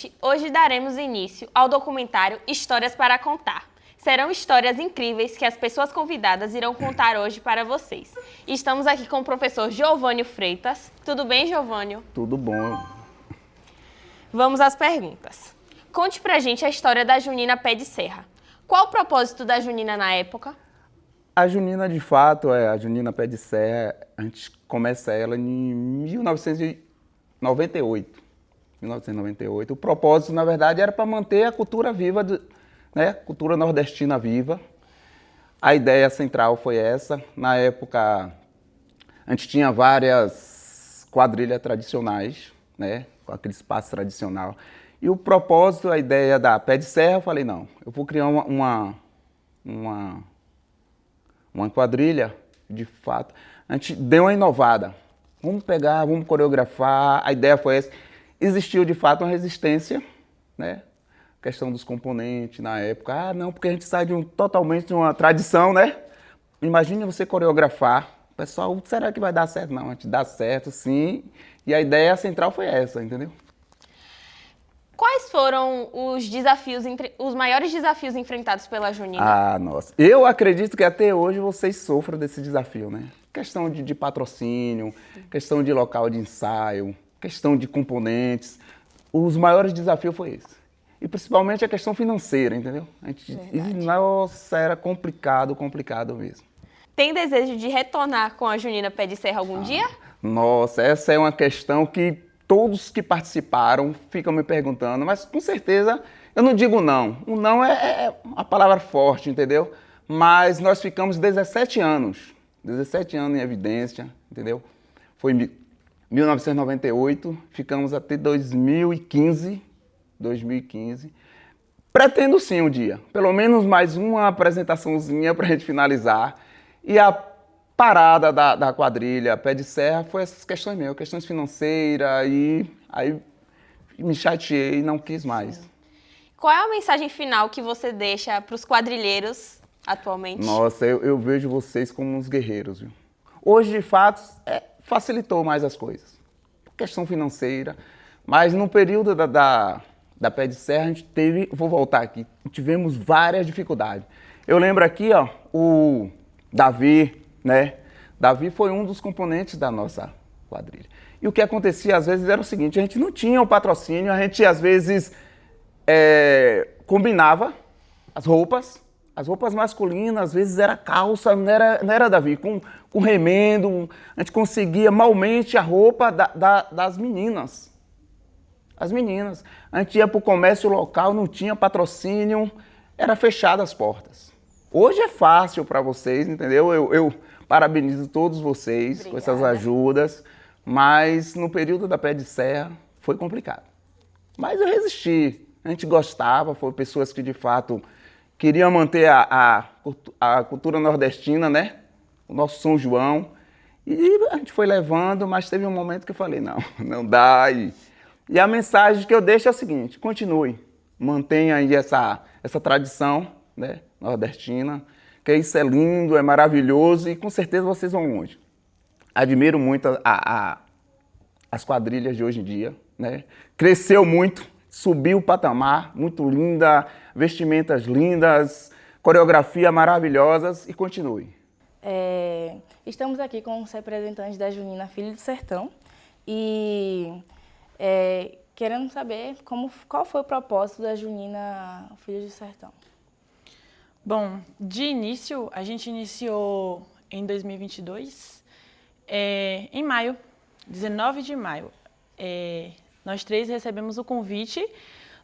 gente, hoje daremos início ao documentário Histórias para Contar. Serão histórias incríveis que as pessoas convidadas irão contar hoje para vocês. Estamos aqui com o professor Giovânio Freitas. Tudo bem, Giovânio? Tudo bom. Vamos às perguntas. Conte pra gente a história da Junina Pé de Serra. Qual o propósito da Junina na época? A Junina, de fato, a Junina Pé de Serra, a gente começa ela em 1998. O propósito, na verdade, era para manter a cultura viva, cultura nordestina viva. A ideia central foi essa. Na época, a gente tinha várias quadrilhas tradicionais, com aquele espaço tradicional. E o propósito, a ideia da Pé de Serra, eu falei, não, eu vou criar uma quadrilha, de fato. A gente deu uma inovada. Vamos pegar, vamos coreografar. A ideia foi essa. Existiu, de fato, uma resistência, questão dos componentes na época. Ah, não, porque a gente sai totalmente de uma tradição, Imagine você coreografar. O pessoal, será que vai dar certo? Não, a gente dá certo, sim. E a ideia central foi essa, entendeu? Quais foram os maiores desafios enfrentados pela Junina? Ah, nossa. Eu acredito que até hoje vocês sofram desse desafio, Questão de patrocínio, questão de local de ensaio, questão de componentes. Os maiores desafios foi esse. E principalmente a questão financeira, entendeu? Nossa, era complicado mesmo. Tem desejo de retornar com a Junina Pé de Serra algum dia? Nossa, essa é uma questão que todos que participaram ficam me perguntando, mas com certeza eu não digo não. O não é uma palavra forte, entendeu? Mas nós ficamos 17 anos em evidência, entendeu? Foi em 1998, ficamos até 2015. Pretendo sim um dia, pelo menos mais uma apresentaçãozinha para a gente finalizar. E a parada da quadrilha Pé de Serra foi essas questões mesmo, questões financeiras, e aí me chateei e não quis mais. Qual é a mensagem final que você deixa para os quadrilheiros atualmente? Nossa, eu vejo vocês como uns guerreiros, viu? Hoje, de fato, facilitou mais as coisas. Questão financeira, mas no período da Pé de Serra, a gente teve, vou voltar aqui, tivemos várias dificuldades. Eu lembro aqui, o Davi, Davi foi um dos componentes da nossa quadrilha. E o que acontecia às vezes era o seguinte, a gente não tinha o patrocínio, a gente às vezes combinava as roupas masculinas, às vezes era calça, não era Davi, com remendo, a gente conseguia malmente a roupa das meninas. As meninas. A gente ia para o comércio local, não tinha patrocínio, era fechada as portas. Hoje é fácil para vocês, entendeu? Eu parabenizo todos vocês. Obrigada. Com essas ajudas, mas no período da Pé de Serra foi complicado. Mas eu resisti, a gente gostava, foram pessoas que de fato queriam manter a cultura nordestina, o nosso São João, e a gente foi levando, mas teve um momento que eu falei, não dá. E a mensagem que eu deixo é a seguinte, continue, mantenha aí essa tradição, nordestina, que isso é lindo, é maravilhoso e com certeza vocês vão longe. Admiro muito as quadrilhas de hoje em dia, Cresceu muito, subiu o patamar, muito linda, vestimentas lindas, coreografia maravilhosas e continue. Estamos aqui com os representantes da Junina Filho do Sertão e querendo saber qual foi o propósito da Junina Filho do Sertão. Bom, de início, a gente iniciou em 2022, em maio, 19 de maio. Nós três recebemos o convite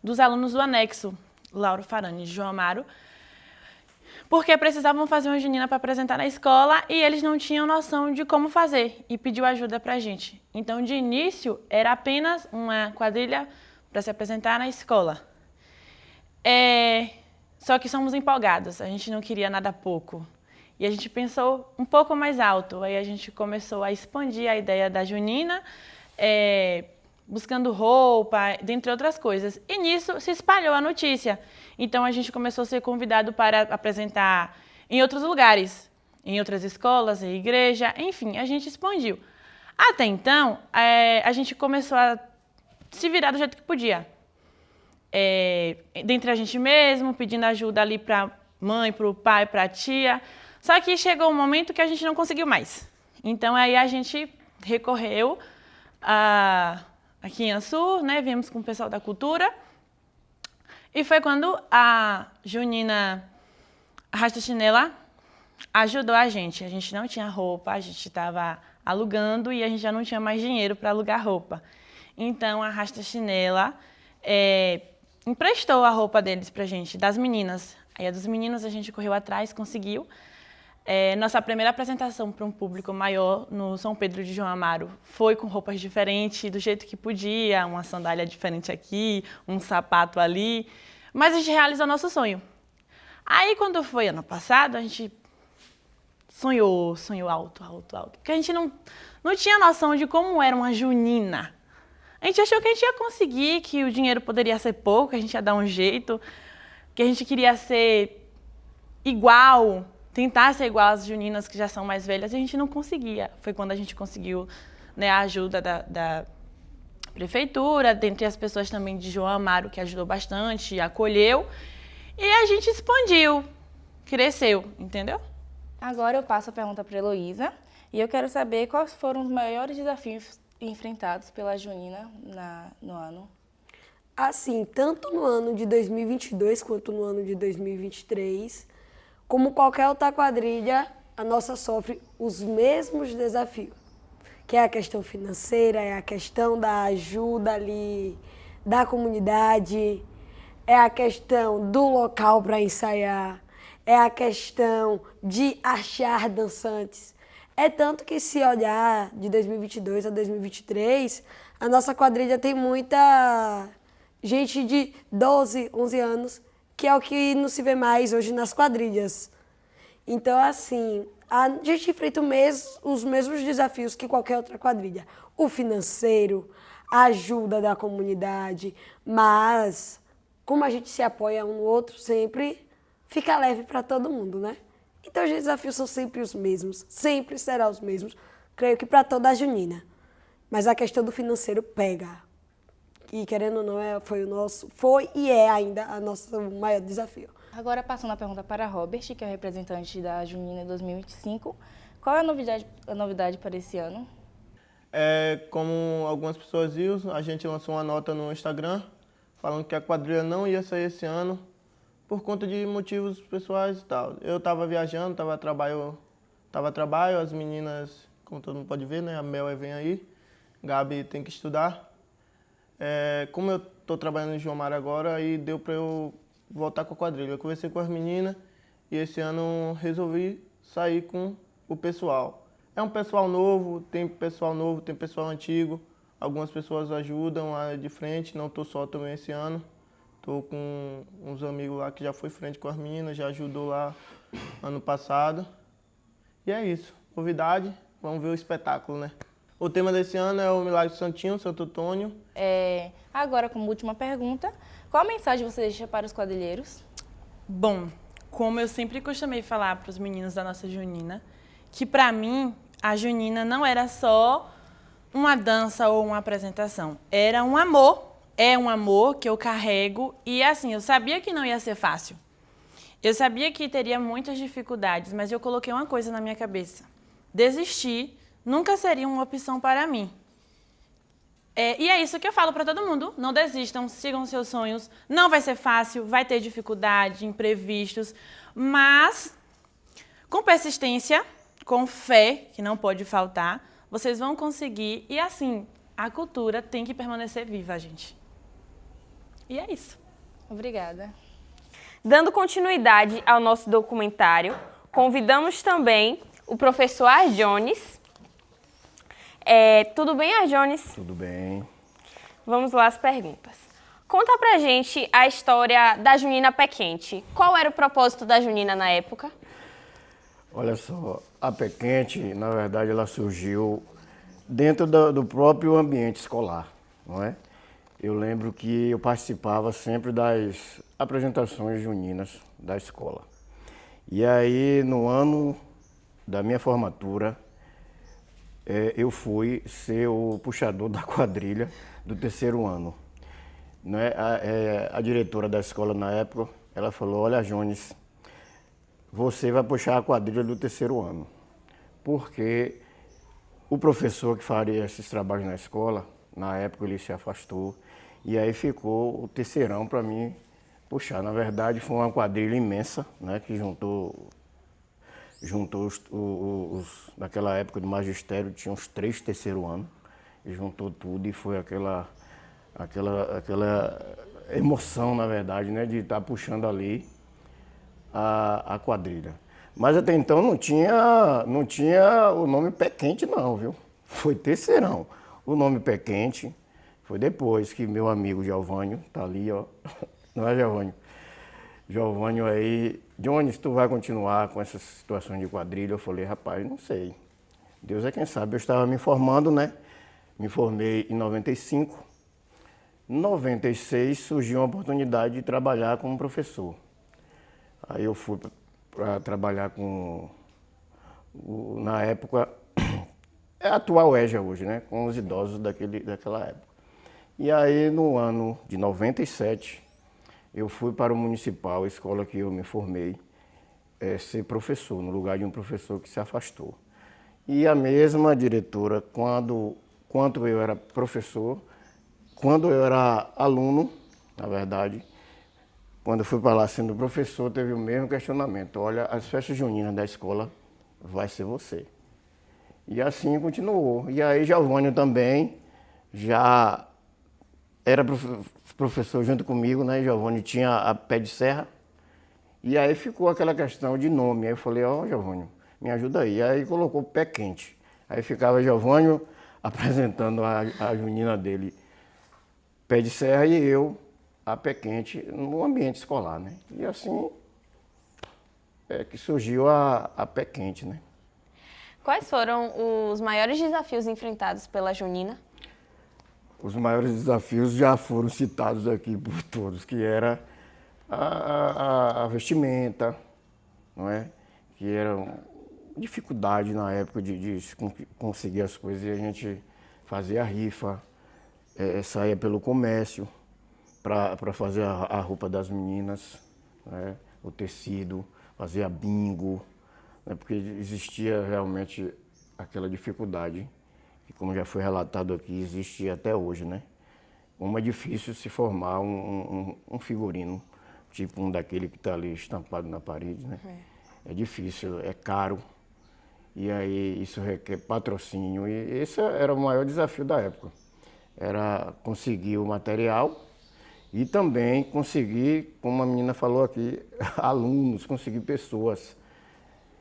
dos alunos do anexo, Lauro Farani e João Amaro, porque precisavam fazer uma junina para apresentar na escola e eles não tinham noção de como fazer e pediu ajuda para a gente. Então, de início, era apenas uma quadrilha para se apresentar na escola. Só que somos empolgados, a gente não queria nada pouco. E a gente pensou um pouco mais alto, aí a gente começou a expandir a ideia da junina, buscando roupa, dentre outras coisas. E nisso se espalhou a notícia. Então a gente começou a ser convidado para apresentar em outros lugares, em outras escolas, em igreja, enfim, a gente expandiu. Até então, a gente começou a se virar do jeito que podia. dentre a gente mesmo, pedindo ajuda ali para mãe, para o pai, para a tia. Só que chegou um momento que a gente não conseguiu mais. Então, aí a gente recorreu aqui em Açu, né? Viemos com o pessoal da cultura. E foi quando a Junina Arrasta Chinela ajudou a gente. A gente não tinha roupa, a gente estava alugando e a gente já não tinha mais dinheiro para alugar roupa. Então, a Arrasta Chinela emprestou a roupa deles para a gente, das meninas. Aí a dos meninos a gente correu atrás, conseguiu. Nossa primeira apresentação para um público maior no São Pedro de João Amaro foi com roupas diferentes, do jeito que podia, uma sandália diferente aqui, um sapato ali, mas a gente realizou nosso sonho. Aí, quando foi ano passado, a gente sonhou alto, porque a gente não tinha noção de como era uma junina. A gente achou que a gente ia conseguir, que o dinheiro poderia ser pouco, que a gente ia dar um jeito, que a gente queria ser igual, tentar ser igual às juninas que já são mais velhas, e a gente não conseguia. Foi quando a gente conseguiu, né, a ajuda da prefeitura, dentre as pessoas também de João Amaro, que ajudou bastante, acolheu, e a gente expandiu, cresceu, entendeu? Agora eu passo a pergunta para a Heloísa, e eu quero saber quais foram os maiores desafios enfrentados pela Junina no ano. Assim, tanto no ano de 2022 quanto no ano de 2023, como qualquer outra quadrilha, a nossa sofre os mesmos desafios, que é a questão financeira, é a questão da ajuda ali da comunidade, é a questão do local para ensaiar, é a questão de achar dançantes. É tanto que, se olhar de 2022 a 2023, a nossa quadrilha tem muita gente de 12, 11 anos, que é o que não se vê mais hoje nas quadrilhas. Então, assim, a gente enfrenta os mesmos desafios que qualquer outra quadrilha. O financeiro, a ajuda da comunidade, mas como a gente se apoia um no outro, sempre fica leve para todo mundo, né? Então, os desafios são sempre os mesmos, sempre serão os mesmos, creio que para toda a junina. Mas a questão do financeiro pega. E, querendo ou não, foi e é ainda o nosso maior desafio. Agora, passando a pergunta para Robert, que é o representante da Junina 2025. Qual é a novidade para esse ano? Como algumas pessoas viram, a gente lançou uma nota no Instagram falando que a quadrilha não ia sair esse ano por conta de motivos pessoais e tal. Eu estava viajando, estava a trabalho, as meninas, como todo mundo pode ver, né, a Mel vem aí, Gabi tem que estudar. Como eu estou trabalhando em João Mar agora, aí deu para eu voltar com a quadrilha. Eu conversei com as meninas e esse ano resolvi sair com o pessoal. É um pessoal novo, tem pessoal antigo. Algumas pessoas ajudam de frente, não estou só também esse ano. Estou com uns amigos lá que já foi frente com as meninas, já ajudou lá ano passado. E é isso, novidade, vamos ver o espetáculo, né? O tema desse ano é o Milagre do Santinho, Santo Antônio. Agora, como última pergunta, qual a mensagem você deixa para os quadrilheiros? Bom, como eu sempre costumei falar para os meninos da nossa junina, que para mim a junina não era só uma dança ou uma apresentação, era um amor. É um amor que eu carrego e, assim, eu sabia que não ia ser fácil. Eu sabia que teria muitas dificuldades, mas eu coloquei uma coisa na minha cabeça. Desistir nunca seria uma opção para mim. E é isso que eu falo para todo mundo. Não desistam, sigam seus sonhos. Não vai ser fácil, vai ter dificuldade, imprevistos, mas com persistência, com fé, que não pode faltar, vocês vão conseguir. E, assim, a cultura tem que permanecer viva, gente. E é isso. Obrigada. Dando continuidade ao nosso documentário, convidamos também o professor Arjones. Tudo bem, Arjones? Tudo bem. Vamos lá as perguntas. Conta pra gente a história da Junina Pé Quente. Qual era o propósito da Junina na época? Olha só, a Pé Quente, na verdade, ela surgiu dentro do próprio ambiente escolar, não é? Eu lembro que eu participava sempre das apresentações juninas da escola. E aí, no ano da minha formatura, eu fui ser o puxador da quadrilha do terceiro ano. né, a diretora da escola na época, ela falou, olha, Jones, você vai puxar a quadrilha do 3º ano, porque o professor que faria esses trabalhos na escola, na época ele se afastou, e aí ficou o terceirão para mim puxar. Na verdade, foi uma quadrilha imensa, né, que juntou naquela época do magistério, tinha uns 3 terceiro ano, e juntou tudo e foi aquela emoção, na verdade, né, de estar puxando ali a quadrilha. Mas até então não tinha o nome Pé Quente não, viu? Foi terceirão. O nome Pé Quente foi depois que meu amigo Giovânio, tá ali, ó, não é Giovânio? Giovânio aí, Jones, tu vai continuar com essas situações de quadrilha? Eu falei, rapaz, não sei. Deus é quem sabe. Eu estava me formando, né? Me formei em 95. Em 96 surgiu uma oportunidade de trabalhar como professor. Aí eu fui para trabalhar na época, é a atual EJA hoje, né? Com os idosos daquela época. E aí no ano de 97, eu fui para o Municipal, a escola que eu me formei, ser professor, no lugar de um professor que se afastou. E a mesma diretora, quando eu era professor, quando eu era aluno, na verdade, quando eu fui para lá sendo professor, teve o mesmo questionamento. Olha, as festas juninas da escola vai ser você. E assim continuou. E aí Giovânio também já era professor junto comigo, né? Giovânio tinha a Pé de Serra. E aí ficou aquela questão de nome. Aí eu falei, ó, Giovânio, me ajuda aí. Aí colocou Pé Quente. Aí ficava Giovânio apresentando a junina dele, Pé de Serra, e eu, a Pé Quente, no ambiente escolar, né? E assim é que surgiu a Pé Quente, né? Quais foram os maiores desafios enfrentados pela junina? Os maiores desafios já foram citados aqui por todos, que era a vestimenta, não é? Que era uma dificuldade na época de conseguir as coisas, e a gente fazia a rifa, saía pelo comércio para fazer a roupa das meninas, né? O tecido, fazia bingo, né? Porque existia realmente aquela dificuldade, que como já foi relatado aqui, existe até hoje, né? Como é difícil se formar um figurino, tipo um daquele que está ali estampado na parede, né? É difícil, é caro, e aí isso requer patrocínio, e esse era o maior desafio da época. Era conseguir o material e também conseguir, como a menina falou aqui, alunos, conseguir pessoas.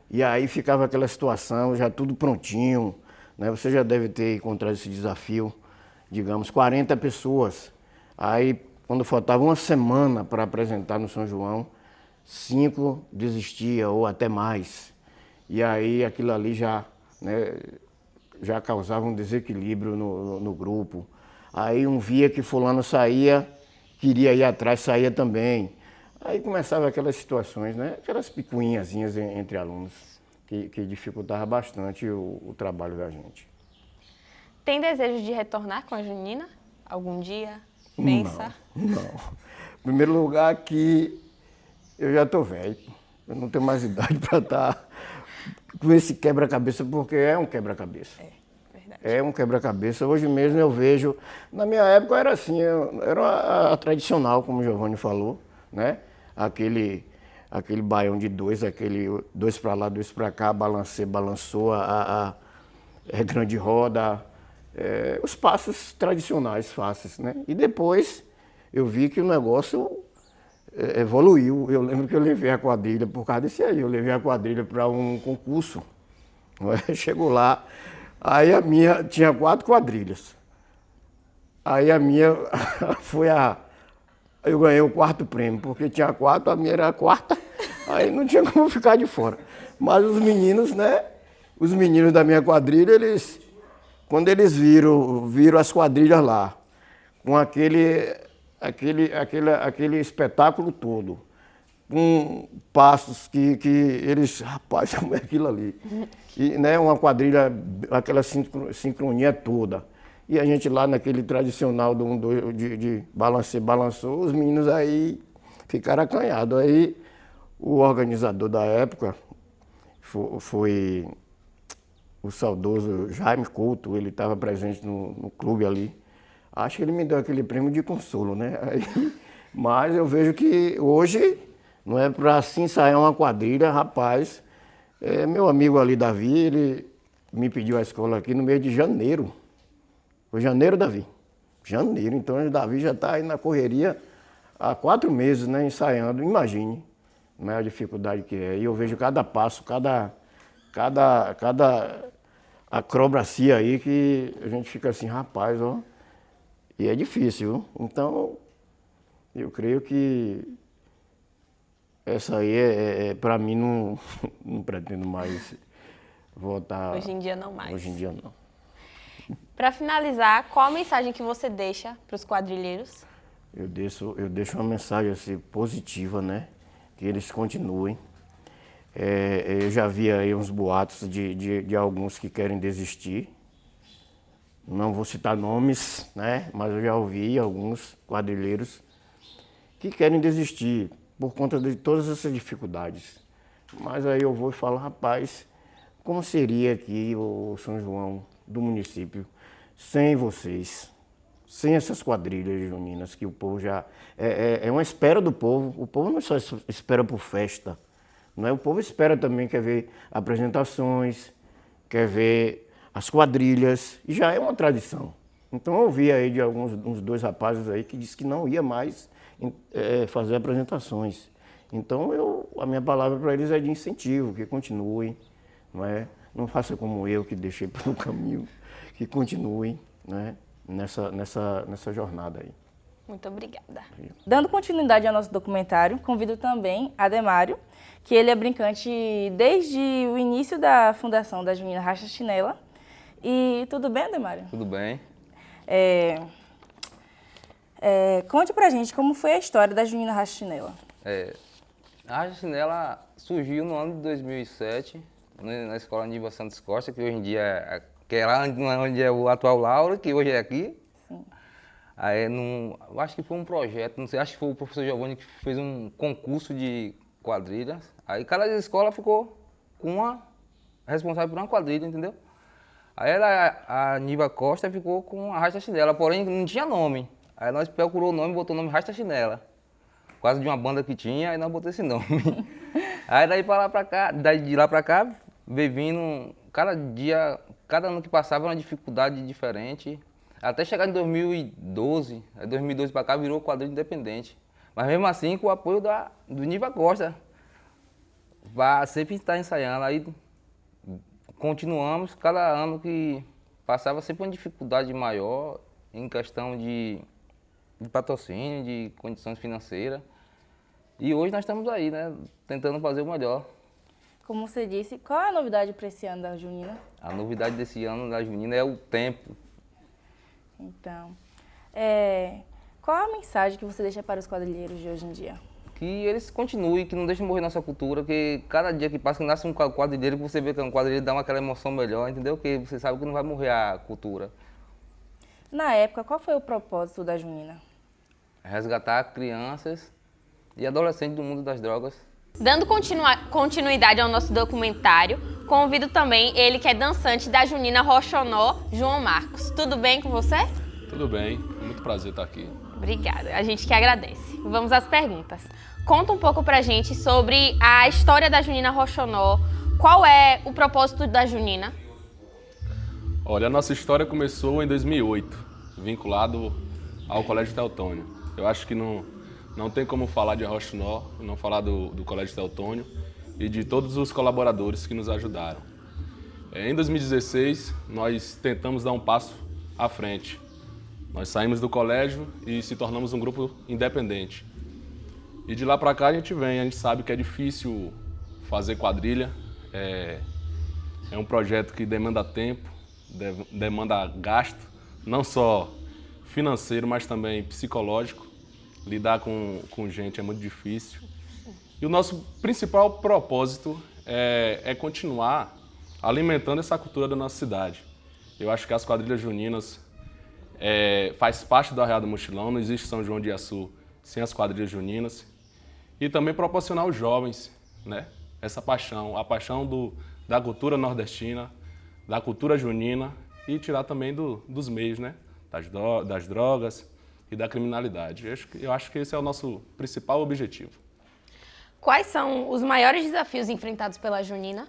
E aí ficava aquela situação, já tudo prontinho, né? Você já deve ter encontrado esse desafio, digamos, 40 pessoas. Aí, quando faltava uma semana para apresentar no São João, 5 desistiam ou até mais. E aí aquilo ali já, né, já causava um desequilíbrio no grupo. Aí um via que fulano saía, queria ir atrás, saía também. Aí começavam aquelas situações, né, aquelas picuinhazinhas entre alunos, que dificultava bastante o trabalho da gente. Tem desejo de retornar com a junina? Algum dia? Pensa? Não. Em primeiro lugar, que eu já estou velho. Eu não tenho mais idade para estar com esse quebra-cabeça, porque é um quebra-cabeça. Verdade. É um quebra-cabeça. Hoje mesmo eu vejo... Na minha época era assim, era a tradicional, como o Giovânio falou, né? Aquele baião de 2, aquele 2 para lá, 2 para cá, balançou a grande roda, os passos tradicionais fáceis, né? E depois eu vi que o negócio evoluiu. Eu lembro que eu levei a quadrilha, por causa desse aí, eu levei a quadrilha para um concurso. Chegou lá, aí a minha tinha 4 quadrilhas. Aí a minha foi eu ganhei o 4º prêmio, porque tinha 4, a minha era a 4ª, aí não tinha como ficar de fora. Mas os meninos, né? Os meninos da minha quadrilha, quando eles viram as quadrilhas lá, com aquele espetáculo todo, com passos que eles, rapaz, como é aquilo ali? E, né, uma quadrilha, aquela sincronia toda. E a gente lá naquele tradicional do 1, 2, de balançou, os meninos aí ficaram acanhados. Aí o organizador da época foi o saudoso Jaime Couto, ele estava presente no clube ali. Acho que ele me deu aquele prêmio de consolo, né? Aí, mas eu vejo que hoje, não é para se ensaiar uma quadrilha, rapaz, meu amigo ali, Davi, ele me pediu a escola aqui no mês de janeiro. Foi janeiro, Davi? Janeiro, então o Davi já está aí na correria há 4 meses, né, ensaiando, imagine, não é a dificuldade que é. E eu vejo cada passo, cada acrobacia aí que a gente fica assim, rapaz, ó, e é difícil. Então, eu creio que essa aí para mim não pretendo mais voltar. Hoje em dia não mais. Hoje em dia não. Para finalizar, qual a mensagem que você deixa para os quadrilheiros? Eu deixo uma mensagem assim, positiva, né? Que eles continuem. Eu já vi aí uns boatos de alguns que querem desistir. Não vou citar nomes, né? Mas eu já ouvi alguns quadrilheiros que querem desistir por conta de todas essas dificuldades. Mas aí eu vou e falo, rapaz, como seria aqui o São João do município sem vocês, sem essas quadrilhas juninas que o povo já... É uma espera do povo. O povo não só espera por festa, não é? O povo espera também, quer ver apresentações, quer ver as quadrilhas, e já é uma tradição. Então eu ouvi aí de uns 2 rapazes aí que disse que não ia mais fazer apresentações. Então a minha palavra para eles é de incentivo, que continuem, não é? Não faça como eu que deixei pelo caminho, que continuem, né, nessa jornada aí. Muito obrigada. Dando continuidade ao nosso documentário, convido também Ademário, que ele é brincante desde o início da fundação da Junina Racha Chinela. E tudo bem, Ademário? Tudo bem. Conte pra gente como foi a história da Junina Racha Chinela. A Racha Chinela surgiu no ano de 2007, na escola Aníbal Santos Costa, que hoje em dia que é lá onde é o atual Laura, que hoje é aqui. Sim. Aí, eu acho que foi um projeto, não sei, acho que foi o professor Giovanni que fez um concurso de quadrilhas. Aí cada escola ficou com uma responsável por uma quadrilha, entendeu? Aí a Aníbal Costa ficou com a Racha Chinela, porém não tinha nome. Aí nós procurou o nome e botou o nome Racha Chinela. Quase de uma banda que tinha, aí nós botamos esse nome. Aí daí de lá pra cá, veio vindo, cada ano que passava era uma dificuldade diferente. Até chegar em 2012, aí 2012 pra cá virou quadrilha independente. Mas mesmo assim com o apoio do Aníbal Costa. Sempre estar ensaiando, aí continuamos, cada ano que passava sempre uma dificuldade maior em questão de patrocínio, de condições financeiras. E hoje nós estamos aí, né, tentando fazer o melhor. Como você disse, qual é a novidade para esse ano da Junina? A novidade desse ano da Junina é o tempo. Então, qual a mensagem que você deixa para os quadrilheiros de hoje em dia? Que eles continuem, que não deixem morrer nossa cultura, que cada dia que passa, que nasce um quadrilheiro, que você vê que é um quadrilheiro, dá aquela emoção melhor, entendeu? Que você sabe que não vai morrer a cultura. Na época, qual foi o propósito da Junina? Resgatar crianças e adolescentes do mundo das drogas. Dando continuidade ao nosso documentário, convido também ele que é dançante da Junina Roxonó, João Marcos. Tudo bem com você? Tudo bem, muito prazer estar aqui. Obrigada, a gente que agradece. Vamos às perguntas. Conta um pouco pra gente sobre a história da Junina Roxonó. Qual é o propósito da Junina? Olha, a nossa história começou em 2008, vinculado ao Colégio Teotônio. Eu acho que não tem como falar de Roxonó, não falar do Colégio Teotônio e de todos os colaboradores que nos ajudaram. Em 2016, nós tentamos dar um passo à frente. Nós saímos do colégio e se tornamos um grupo independente. E de lá para cá a gente sabe que é difícil fazer quadrilha. É um projeto que demanda tempo, demanda gasto, não só financeiro, mas também psicológico. Lidar com gente é muito difícil. E o nosso principal propósito é continuar alimentando essa cultura da nossa cidade. Eu acho que as quadrilhas juninas faz parte do Arraial do Mochilão, não existe São João de Iaçu sem as quadrilhas juninas. E também proporcionar aos jovens, né, essa paixão, a paixão da cultura nordestina, da cultura junina e tirar também dos meios, né, das drogas e da criminalidade. Eu acho que esse é o nosso principal objetivo. Quais são os maiores desafios enfrentados pela junina?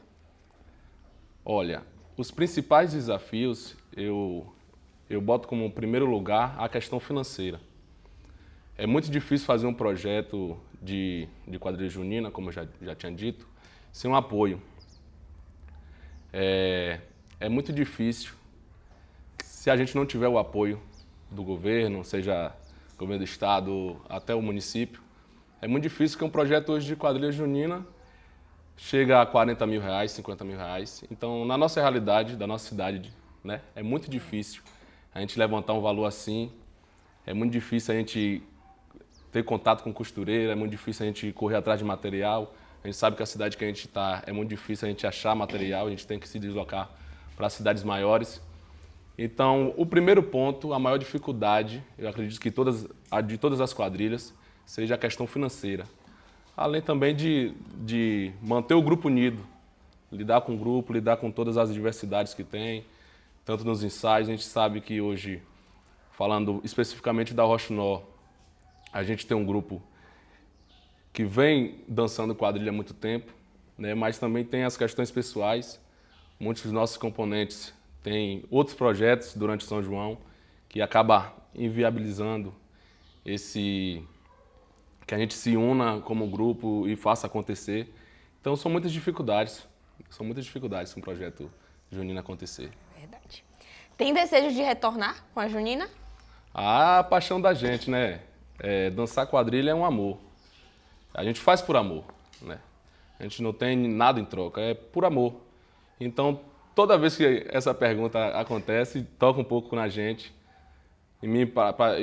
Olha, os principais desafios eu boto como primeiro lugar a questão financeira. É muito difícil fazer um projeto de quadrilha junina, como eu já tinha dito, sem um apoio. É muito difícil se a gente não tiver o apoio do governo, seja governo do estado até o município. É muito difícil que um projeto hoje de quadrilha junina chega a 40 mil reais, 50 mil reais. Então, na nossa realidade, da nossa cidade, né, é muito difícil a gente levantar um valor assim. É muito difícil a gente ter contato com costureira, é muito difícil a gente correr atrás de material. A gente sabe que a cidade que a gente está é muito difícil a gente achar material, a gente tem que se deslocar para cidades maiores. Então, o primeiro ponto, a maior dificuldade, eu acredito que de todas as quadrilhas, seja a questão financeira. Além também de manter o grupo unido, lidar com o grupo, lidar com todas as diversidades que tem, tanto nos ensaios. A gente sabe que hoje, falando especificamente da Roxinol, a gente tem um grupo que vem dançando quadrilha há muito tempo, né? Mas também tem as questões pessoais. Muitos dos nossos componentes têm outros projetos durante São João que acaba inviabilizando que a gente se una como grupo e faça acontecer. Então são muitas dificuldades para um projeto junino acontecer. Verdade. Tem desejo de retornar com a junina? A paixão da gente, né? Dançar quadrilha é um amor. A gente faz por amor, né? A gente não tem nada em troca, é por amor. Então, toda vez que essa pergunta acontece, toca um pouco na gente. Em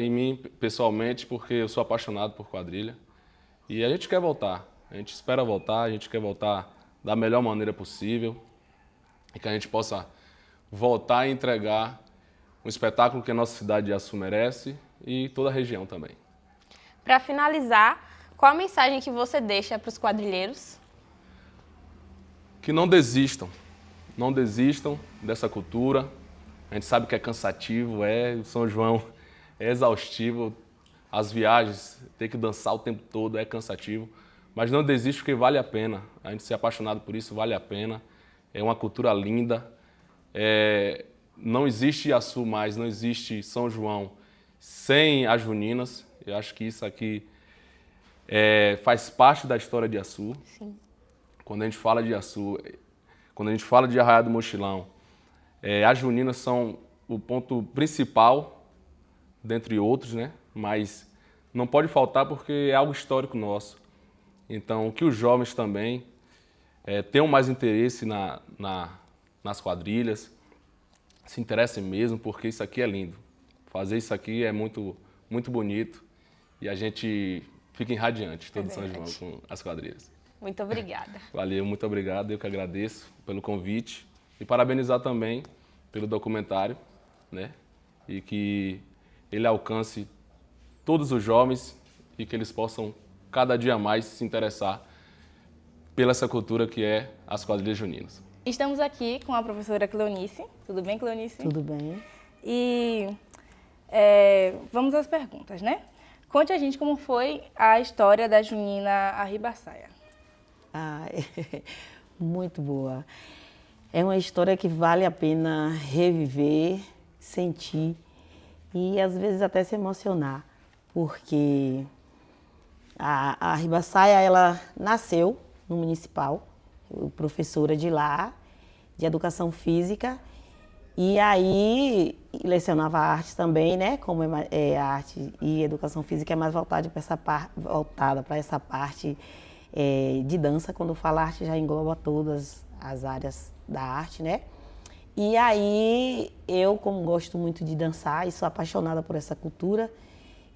mim, pessoalmente, porque eu sou apaixonado por quadrilha. E a gente quer voltar. A gente espera voltar, a gente quer voltar da melhor maneira possível. E que a gente possa voltar e entregar um espetáculo que a nossa cidade de Iaçu merece e toda a região também. Para finalizar, qual a mensagem que você deixa para os quadrilheiros? Que não desistam dessa cultura. A gente sabe que é cansativo, o São João é exaustivo, as viagens, ter que dançar o tempo todo é cansativo, mas não desiste porque vale a pena. A gente ser apaixonado por isso vale a pena, é uma cultura linda. Não existe Iaçu mais, não existe São João sem as juninas. Eu acho que isso aqui faz parte da história de Iaçu. Sim. Quando a gente fala de Iaçu, quando a gente fala de Arraial do Mochilão, as juninas são o ponto principal, dentre outros, né? Mas não pode faltar porque é algo histórico nosso. Então, que os jovens também tenham mais interesse nas quadrilhas, se interessem mesmo, porque isso aqui é lindo. Fazer isso aqui é muito, muito bonito e a gente fica irradiante todo São João com as quadrilhas. Muito obrigada. Valeu, muito obrigado. Eu que agradeço pelo convite e parabenizar também pelo documentário, né? E que ele alcance todos os jovens e que eles possam cada dia mais se interessar pela essa cultura que é as quadrilhas juninas. Estamos aqui com a professora Cleonice. Tudo bem, Cleonice? Tudo bem. E vamos às perguntas, né? Conte a gente como foi a história da junina Arribaçaia. Muito boa. É uma história que vale a pena reviver, sentir e às vezes até se emocionar, porque a Arribaçaia, ela nasceu no Municipal, eu professora de lá, de Educação Física, e aí lecionava arte também, né? Como a arte e Educação Física é mais voltada para essa parte de dança. Quando fala arte já engloba todas as áreas da arte, né? E aí eu, como gosto muito de dançar e sou apaixonada por essa cultura,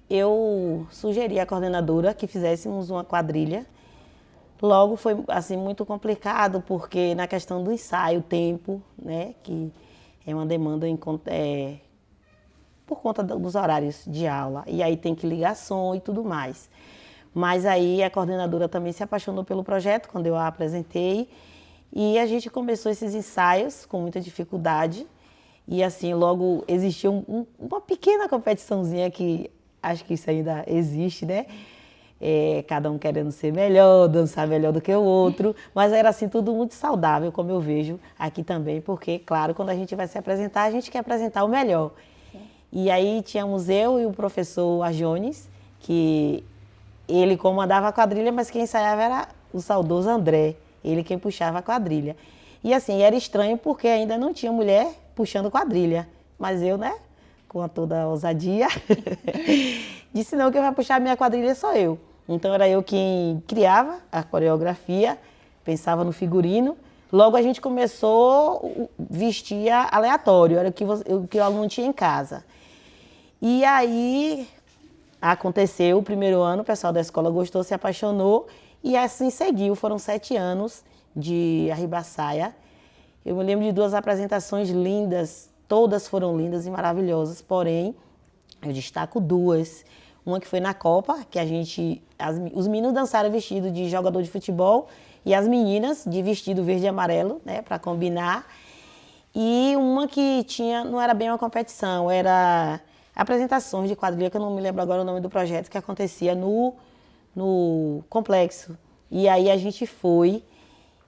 eu sugeri à coordenadora que fizéssemos uma quadrilha. Logo foi assim muito complicado, porque na questão do ensaio, o tempo, né, que é uma demanda por conta dos horários de aula. E aí tem que ligar som e tudo mais. Mas aí a coordenadora também se apaixonou pelo projeto quando eu a apresentei. E a gente começou esses ensaios com muita dificuldade. E assim, logo existiu uma pequena competiçãozinha que acho que isso ainda existe, né? Cada um querendo ser melhor, dançar melhor do que o outro, mas era assim tudo muito saudável, como eu vejo aqui também, porque, claro, quando a gente vai se apresentar, a gente quer apresentar o melhor. Sim. E aí tínhamos eu e o professor Ajones, que ele comandava a quadrilha, mas quem ensaiava era o saudoso André, ele quem puxava a quadrilha. E assim, era estranho porque ainda não tinha mulher puxando quadrilha, mas eu, né, com toda a ousadia, disse não, quem vai puxar a minha quadrilha sou eu. Então era eu quem criava a coreografia, pensava no figurino. Logo a gente começou, vestia aleatório, era o que o aluno tinha em casa. E aí aconteceu o primeiro ano, o pessoal da escola gostou, se apaixonou e assim seguiu. Foram 7 anos de Arribaçaia. Eu me lembro de 2 apresentações lindas, todas foram lindas e maravilhosas, porém eu destaco 2. Uma que foi na Copa, que os meninos dançaram vestido de jogador de futebol e as meninas de vestido verde e amarelo, né, para combinar. E uma que não era bem uma competição, era apresentações de quadrilha, que eu não me lembro agora o nome do projeto, que acontecia no complexo. E aí a gente foi,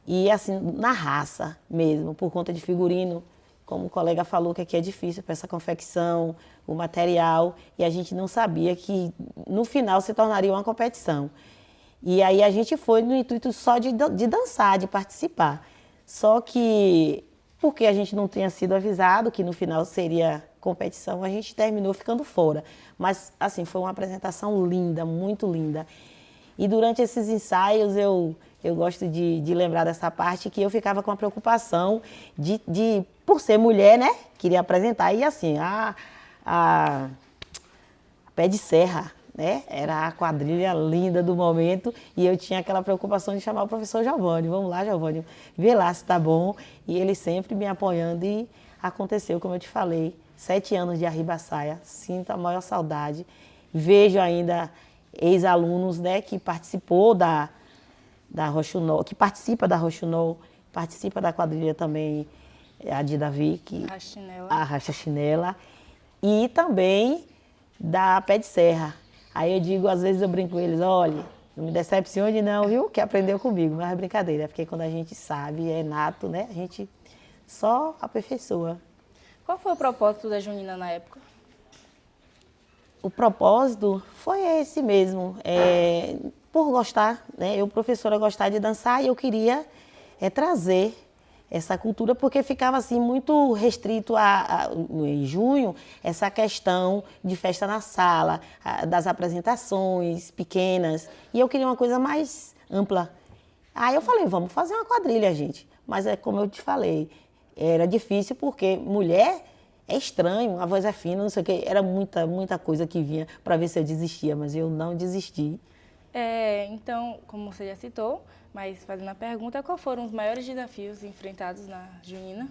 e assim, na raça mesmo, por conta de figurino, como o colega falou, que aqui é difícil para essa confecção, o material, e a gente não sabia que no final se tornaria uma competição. E aí a gente foi no intuito só de dançar, de participar. Só que, porque a gente não tinha sido avisado que no final seria competição, a gente terminou ficando fora. Mas, assim, foi uma apresentação linda, muito linda. E durante esses ensaios eu gosto de lembrar dessa parte que eu ficava com a preocupação por ser mulher, né? Queria apresentar. E assim, a Pé de Serra, né? Era a quadrilha linda do momento e eu tinha aquela preocupação de chamar o professor Giovanni. Vamos lá, Giovanni, vê lá se tá bom. E ele sempre me apoiando e aconteceu, como eu te falei, 7 anos de Arribaçaia. Sinto a maior saudade. Vejo ainda ex-alunos, né, que participou da Rochunol, que participa da Rochunol, participa da quadrilha também, a de Davi, a Racha Chinela, e também da Pé de Serra. Aí eu digo, às vezes eu brinco com eles, olha, não me decepcione não, viu, que aprendeu comigo, mas é brincadeira, porque quando a gente sabe, é nato, né, a gente só aperfeiçoa. Qual foi o propósito da Junina na época? O propósito foi esse mesmo, por gostar, né? Eu, professora, gostar de dançar e eu queria trazer essa cultura, porque ficava assim muito restrito em junho, essa questão de festa na sala, das apresentações pequenas, e eu queria uma coisa mais ampla. Aí eu falei, vamos fazer uma quadrilha, gente. Mas é como eu te falei, era difícil porque mulher é estranho, a voz é fina, não sei o quê. Era muita coisa que vinha para ver se eu desistia, mas eu não desisti. Então, como você já citou, mas fazendo a pergunta, quais foram os maiores desafios enfrentados na Junina?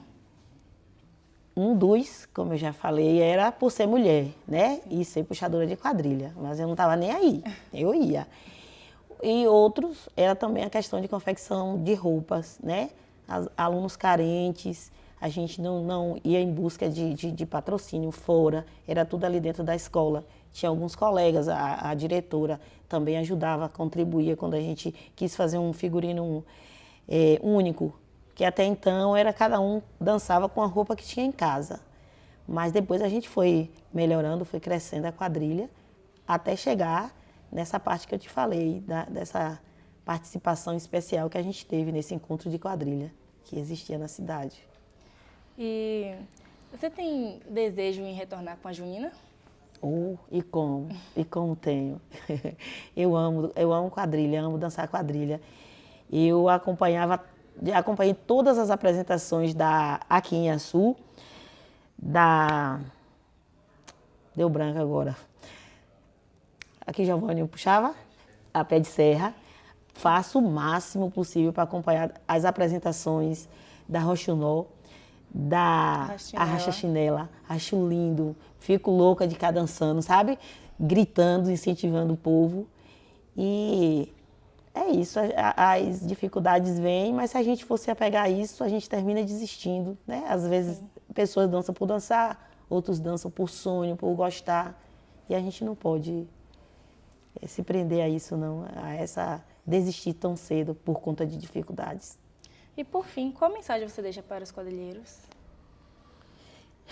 Um dos, como eu já falei, era por ser mulher, né? Sim. E ser puxadora de quadrilha, mas eu não estava nem aí, eu ia. E outros, era também a questão de confecção de roupas, né? Alunos carentes, a gente não ia em busca de patrocínio fora, era tudo ali dentro da escola. Tinha alguns colegas, a diretora também ajudava, contribuía quando a gente quis fazer um figurino único, que até então era cada um dançava com a roupa que tinha em casa. Mas depois a gente foi melhorando, foi crescendo a quadrilha, até chegar nessa parte que eu te falei, dessa participação especial que a gente teve nesse encontro de quadrilha que existia na cidade. E você tem desejo em retornar com a Junina? E como tenho. Eu amo quadrilha, amo dançar quadrilha. Eu acompanhei todas as apresentações aqui em Açu, deu branco agora. Aqui Giovanni puxava, a Pé de Serra. Faço o máximo possível para acompanhar as apresentações da Rochunol, da arrasta-chinela. Acho lindo. Fico louca de ficar dançando, sabe? Gritando, incentivando o povo. E é isso. As dificuldades vêm, mas se a gente for se apegar a isso, a gente termina desistindo, né? Às vezes, pessoas dançam por dançar, outros dançam por sonho, por gostar. E a gente não pode se prender a isso, não. Desistir tão cedo por conta de dificuldades. E por fim, qual mensagem você deixa para os quadrilheiros?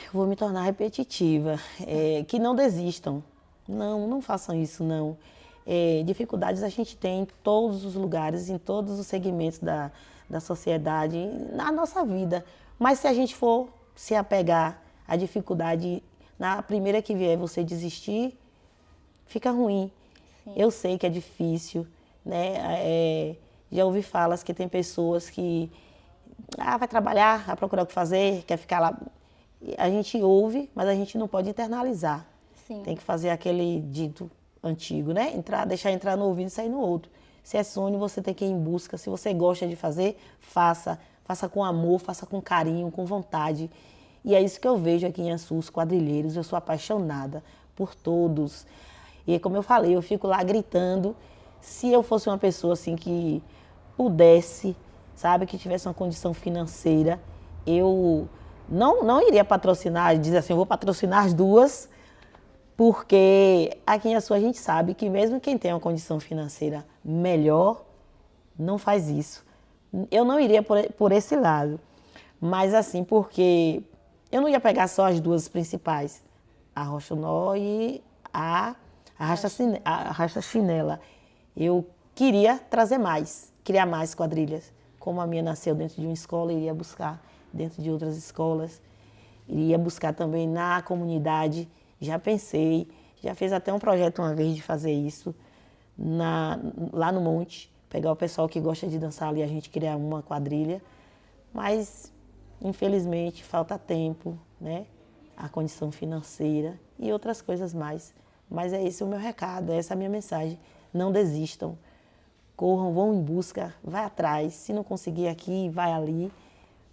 Eu vou me tornar repetitiva. Que não desistam. Não façam isso, não. Dificuldades a gente tem em todos os lugares, em todos os segmentos da sociedade, na nossa vida. Mas se a gente for se apegar à dificuldade, na primeira que vier você desistir, fica ruim. Sim. Eu sei que é difícil, né? Já ouvi falas que tem pessoas que vai trabalhar, vai procurar o que fazer, quer ficar lá. A gente ouve, mas a gente não pode internalizar. Sim. Tem que fazer aquele dito antigo, né? Deixar entrar no ouvido e sair no outro. Se é sonho, você tem que ir em busca. Se você gosta de fazer, faça. Faça com amor, faça com carinho, com vontade. E é isso que eu vejo aqui em Açu, os quadrilheiros. Eu sou apaixonada por todos. E como eu falei, eu fico lá gritando. Se eu fosse uma pessoa assim que pudesse, sabe, que tivesse uma condição financeira, eu não iria patrocinar, dizer assim, eu vou patrocinar as duas, porque aqui em Açu a gente sabe que mesmo quem tem uma condição financeira melhor, não faz isso. Eu não iria por esse lado, mas assim, porque eu não ia pegar só as duas principais, a Roxinol e a arrasta-chinela. Eu queria trazer mais, criar mais quadrilhas. Como a minha nasceu dentro de uma escola, eu iria buscar dentro de outras escolas. Iria buscar também na comunidade. Já pensei, já fiz até um projeto uma vez de fazer isso lá no Monte. Pegar o pessoal que gosta de dançar ali, a gente criar uma quadrilha. Mas, infelizmente, falta tempo, né? A condição financeira e outras coisas mais. Mas é esse o meu recado, essa é a minha mensagem. Não desistam, corram, vão em busca, vai atrás. Se não conseguir aqui, vai ali,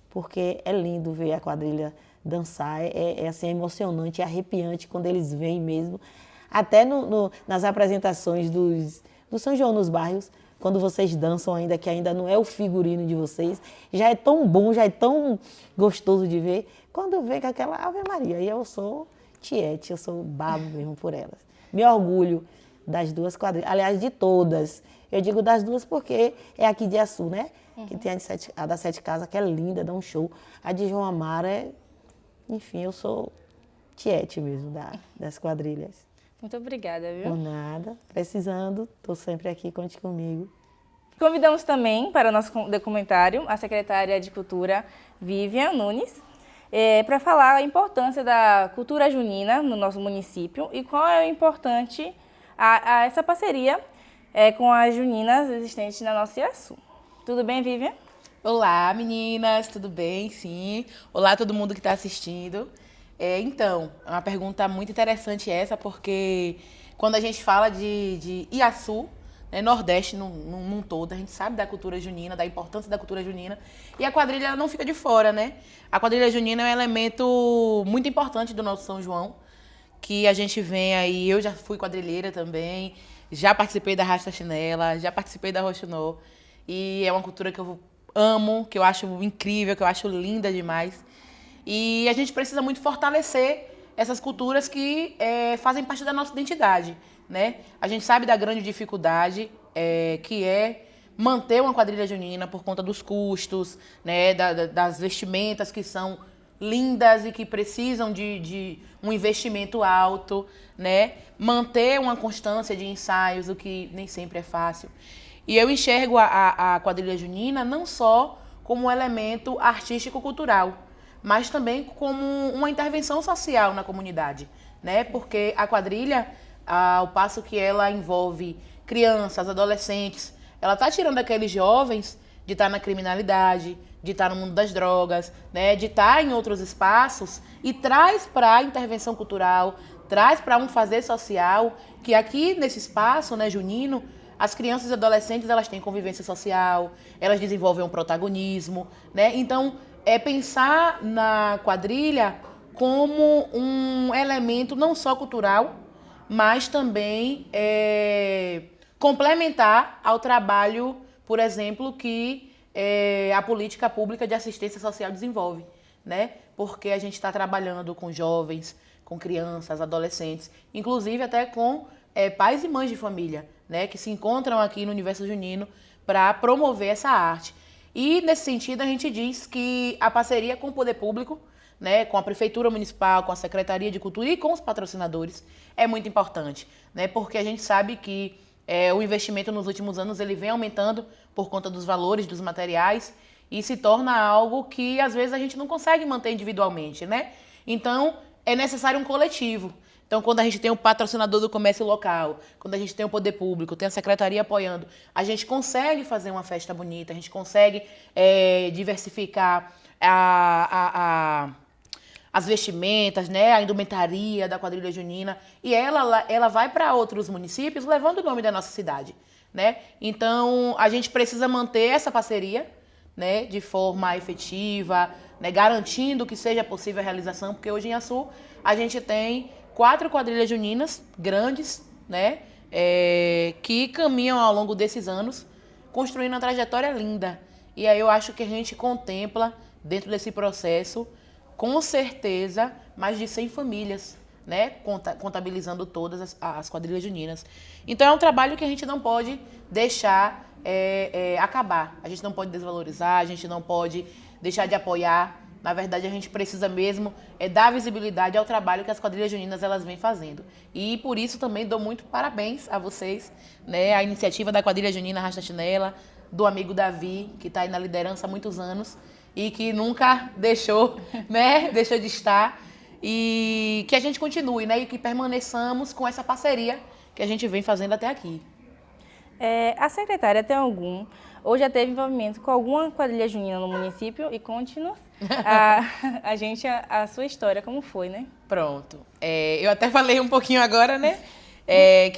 porque é lindo ver a quadrilha dançar. Assim, é emocionante, é arrepiante quando eles vêm mesmo. Até nas apresentações do São João nos bairros, quando vocês dançam ainda, que ainda não é o figurino de vocês, já é tão bom, já é tão gostoso de ver. Quando vê com aquela Ave Maria, e eu sou tiete, eu sou babo mesmo por elas. Me orgulho das duas quadrilhas, aliás, de todas. Eu digo das duas porque é aqui de Açu, né? Uhum. Que tem a da Sete Casas, que é linda, dá um show. A de João Amaro enfim, eu sou tiete mesmo das quadrilhas. Muito obrigada, viu? Por nada. Precisando, estou sempre aqui, conte comigo. Convidamos também para o nosso documentário a secretária de Cultura, Vivian Nunes, para falar a importância da cultura junina no nosso município e qual é o importante a essa parceria com as juninas existentes na nossa Açu. Tudo bem, Vivian? Olá, meninas, tudo bem? Sim. Olá, todo mundo que está assistindo. Então, é uma pergunta muito interessante essa, porque quando a gente fala de Iaçu, né, Nordeste num todo, a gente sabe da cultura junina, da importância da cultura junina, e a quadrilha ela não fica de fora, né? A quadrilha junina é um elemento muito importante do nosso São João, que a gente vem aí, eu já fui quadrilheira também, já participei da Arrasta-Chinela, já participei da Roxinol, e é uma cultura que eu amo, que eu acho incrível, que eu acho linda demais. E a gente precisa muito fortalecer essas culturas que fazem parte da nossa identidade, né? A gente sabe da grande dificuldade que é manter uma quadrilha junina por conta dos custos, né? Das vestimentas que são lindas e que precisam de um investimento alto, né? Manter uma constância de ensaios, o que nem sempre é fácil. E eu enxergo a quadrilha junina não só como um elemento artístico-cultural, mas também como uma intervenção social na comunidade, né? Porque a quadrilha, ao passo que ela envolve crianças, adolescentes, ela está tirando aqueles jovens de estar na criminalidade, de estar no mundo das drogas, né? De estar em outros espaços e traz para a intervenção cultural, traz para um fazer social, que aqui nesse espaço, né, junino, as crianças e adolescentes, elas têm convivência social, elas desenvolvem um protagonismo, né? Então, é pensar na quadrilha como um elemento não só cultural, mas também complementar ao trabalho, por exemplo, que a política pública de assistência social desenvolve, né? Porque a gente está trabalhando com jovens, com crianças, adolescentes, inclusive até com pais e mães de família, né? Que se encontram aqui no Universo Junino para promover essa arte. E, nesse sentido, a gente diz que a parceria com o poder público, né, com a Prefeitura Municipal, com a Secretaria de Cultura e com os patrocinadores, é muito importante, né? Porque a gente sabe que o investimento nos últimos anos ele vem aumentando por conta dos valores dos materiais e se torna algo que, às vezes, a gente não consegue manter individualmente, né? Então, é necessário um coletivo. Então, quando a gente tem o patrocinador do comércio local, quando a gente tem o poder público, tem a secretaria apoiando, a gente consegue fazer uma festa bonita, a gente consegue diversificar as vestimentas, né, a indumentaria da quadrilha junina, e ela vai para outros municípios levando o nome da nossa cidade, né? Então, a gente precisa manter essa parceria, né, de forma efetiva, né, garantindo que seja possível a realização, porque hoje em Açu a gente tem 4 quadrilhas juninas grandes, né, que caminham ao longo desses anos, construindo uma trajetória linda. E aí eu acho que a gente contempla, dentro desse processo, com certeza, mais de 100 famílias, né, contabilizando todas as quadrilhas juninas. Então é um trabalho que a gente não pode deixar acabar. A gente não pode desvalorizar, a gente não pode deixar de apoiar. Na verdade, a gente precisa mesmo dar visibilidade ao trabalho que as quadrilhas juninas elas vêm fazendo. E por isso também dou muito parabéns a vocês, né, a iniciativa da quadrilha junina Arrasta Chinela, do amigo Davi, que está aí na liderança há muitos anos e que nunca deixou, né, deixou de estar. E que a gente continue, né, e que permaneçamos com essa parceria que a gente vem fazendo até aqui. A secretária tem algum, ou já teve envolvimento com alguma quadrilha junina no município? E conte-nos a sua história, como foi, né? Pronto. Eu até falei um pouquinho agora, né,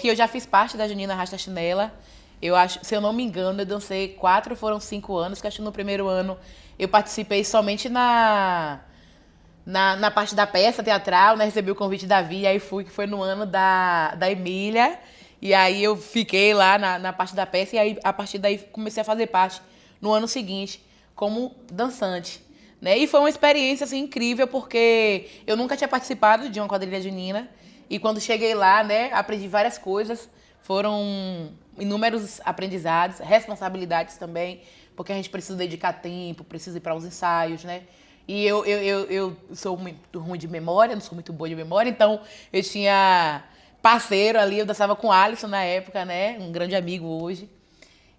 que eu já fiz parte da Junina Arrasta Chinela. Eu acho, se eu não me engano, eu dancei 4, foram 5 anos, que acho que no primeiro ano eu participei somente na parte da peça teatral, né? Recebi o convite da Vi, aí fui, que foi no ano da Emília. E aí eu fiquei lá na parte da peça e aí a partir daí comecei a fazer parte no ano seguinte como dançante, né? E foi uma experiência assim incrível porque eu nunca tinha participado de uma quadrilha junina e quando cheguei lá, né, aprendi várias coisas, foram inúmeros aprendizados, responsabilidades também, porque a gente precisa dedicar tempo, precisa ir para os ensaios, né? E eu sou muito ruim de memória, não sou muito boa de memória, então eu tinha parceiro ali, eu dançava com o Alisson na época, né? Um grande amigo hoje.